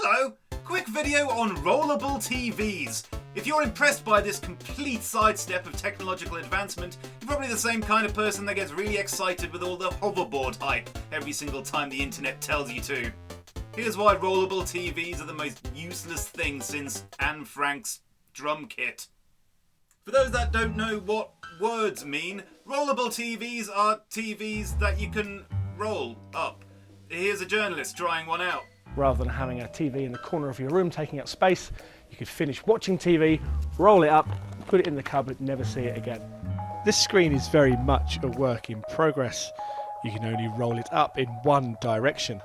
Hello! Quick video on rollable TVs. If you're impressed by this complete sidestep of technological advancement, you're probably the same kind of person that gets really excited with all the hoverboard hype every single time the internet tells you to. Here's why rollable TVs are the most useless thing since Anne Frank's drum kit. For those that don't know what words mean, rollable TVs are TVs that you can roll up. Here's a journalist trying one out. Rather than having a TV in the corner of your room taking up space, you could finish watching TV, roll it up, put it in the cupboard, never see it again. This screen is very much a work in progress. You can only roll it up in one direction.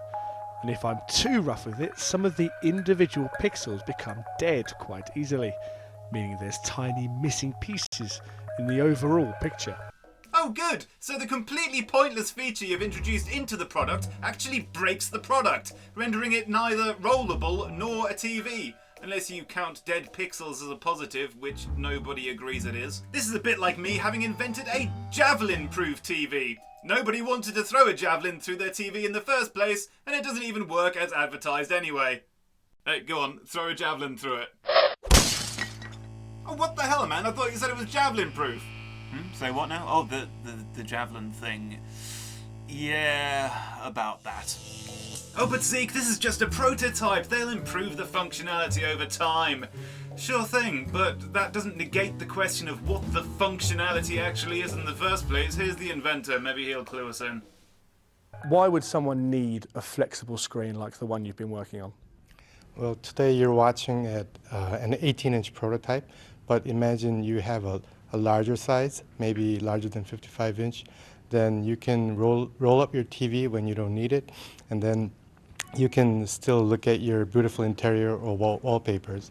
And if I'm too rough with it, some of the individual pixels become dead quite easily, meaning there's tiny missing pieces in the overall picture. Oh good! So the completely pointless feature you've introduced into the product actually breaks the product, rendering it neither rollable nor a TV. Unless you count dead pixels as a positive, which nobody agrees it is. This is a bit like me having invented a javelin-proof TV. Nobody wanted to throw a javelin through their TV in the first place, and it doesn't even work as advertised anyway. Hey, go on, throw a javelin through it. Oh, what the hell, man? I thought you said it was javelin-proof. Say what now? Oh, the javelin thing. Yeah, about that. Oh, but Zeke, this is just a prototype. They'll improve the functionality over time. Sure thing, but that doesn't negate the question of what the functionality actually is in the first place. Here's the inventor. Maybe he'll clue us in. Why would someone need a flexible screen like the one you've been working on? Well, today you're watching at an 18-inch prototype, but imagine you have a larger size, maybe larger than 55-inch, then you can roll up your TV when you don't need it, and then you can still look at your beautiful interior or wallpapers.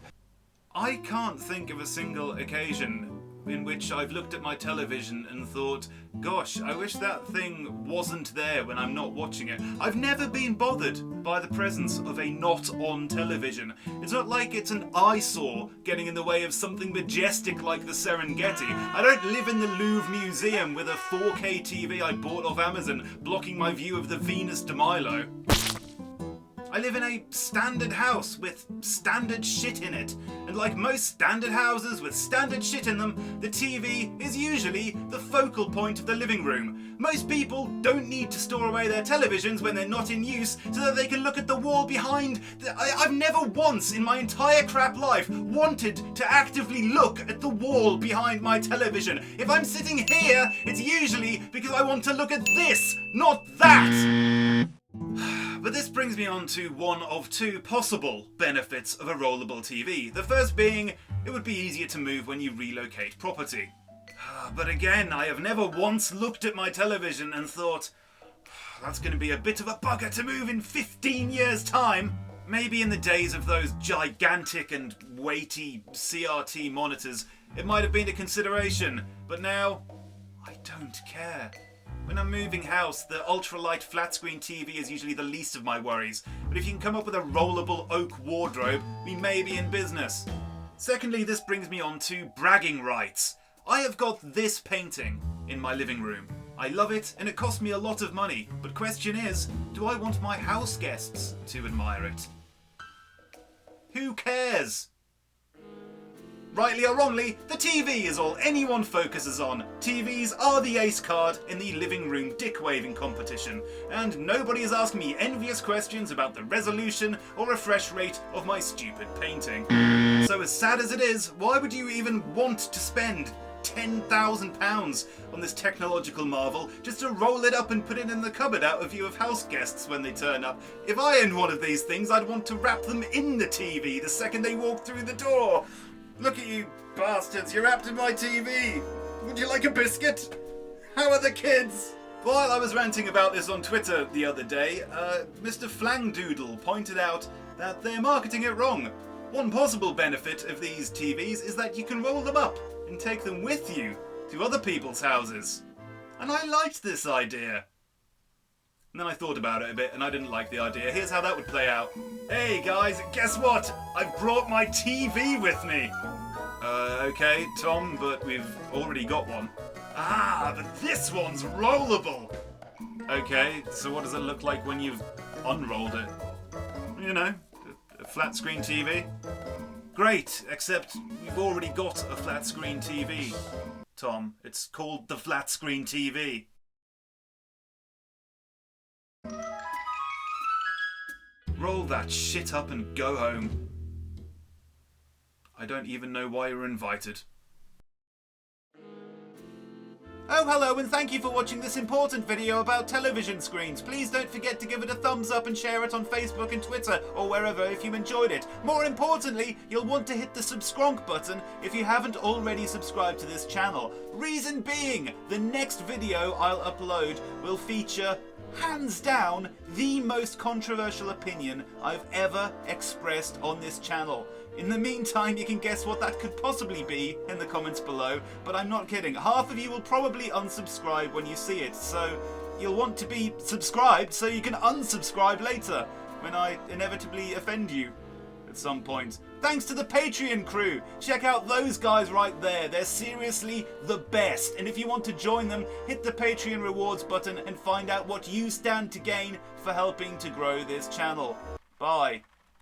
I can't think of a single occasion in which I've looked at my television and thought, gosh, I wish that thing wasn't there when I'm not watching it. I've never been bothered by the presence of a not-on television. It's not like it's an eyesore getting in the way of something majestic like the Serengeti. I don't live in the Louvre Museum with a 4K TV I bought off Amazon blocking my view of the Venus de Milo. I live in a standard house with standard shit in it, and like most standard houses with standard shit in them, the TV is usually the focal point of the living room. Most people don't need to store away their televisions when they're not in use so that they can look at the wall behind. I've never once in my entire crap life wanted to actively look at the wall behind my television. If I'm sitting here, it's usually because I want to look at this, not that. But this brings me on to one of two possible benefits of a rollable TV. The first being, it would be easier to move when you relocate property. But again, I have never once looked at my television and thought, that's going to be a bit of a bugger to move in 15 years' time. Maybe in the days of those gigantic and weighty CRT monitors, it might have been a consideration, but now, I don't care. When I'm moving house, the ultralight flat screen TV is usually the least of my worries, but if you can come up with a rollable oak wardrobe, we may be in business. Secondly, this brings me on to bragging rights. I have got this painting in my living room. I love it and it cost me a lot of money, but question is, do I want my house guests to admire it? Who cares? Rightly or wrongly, the TV is all anyone focuses on. TVs are the ace card in the living room dick-waving competition, and nobody is asking me envious questions about the resolution or refresh rate of my stupid painting. So as sad as it is, why would you even want to spend £10,000 on this technological marvel just to roll it up and put it in the cupboard out of view of house guests when they turn up? If I owned one of these things, I'd want to wrap them in the TV the second they walk through the door. Look at you bastards, you're wrapped in my TV. Would you like a biscuit? How are the kids? While I was ranting about this on Twitter the other day, Mr. Flangdoodle pointed out that they're marketing it wrong. One possible benefit of these TVs is that you can roll them up and take them with you to other people's houses. And I liked this idea. And then I thought about it a bit and I didn't like the idea. Here's how that would play out. Hey guys, guess what? I've brought my TV with me. Okay, Tom, but we've already got one. Ah, but this one's rollable. Okay, so what does it look like when you've unrolled it? You know, a Flat screen TV? Great, except we've already got a flat screen TV. Tom, it's called the flat screen TV. Roll that shit up and go home. I don't even know why you're invited. Oh, hello, and thank you for watching this important video about television screens. Please don't forget to give it a thumbs up and share it on Facebook and Twitter, or wherever if you enjoyed it. More importantly, you'll want to hit the SUBSCRONK button if you haven't already subscribed to this channel. Reason being, the next video I'll upload will feature, hands down, the most controversial opinion I've ever expressed on this channel. In the meantime, you can guess what that could possibly be in the comments below, but I'm not kidding. Half of you will probably unsubscribe when you see it, so you'll want to be subscribed so you can unsubscribe later, when I inevitably offend you at some point. Thanks to the Patreon crew! Check out those guys right there, they're seriously the best, and if you want to join them, hit the Patreon rewards button and find out what you stand to gain for helping to grow this channel. Bye.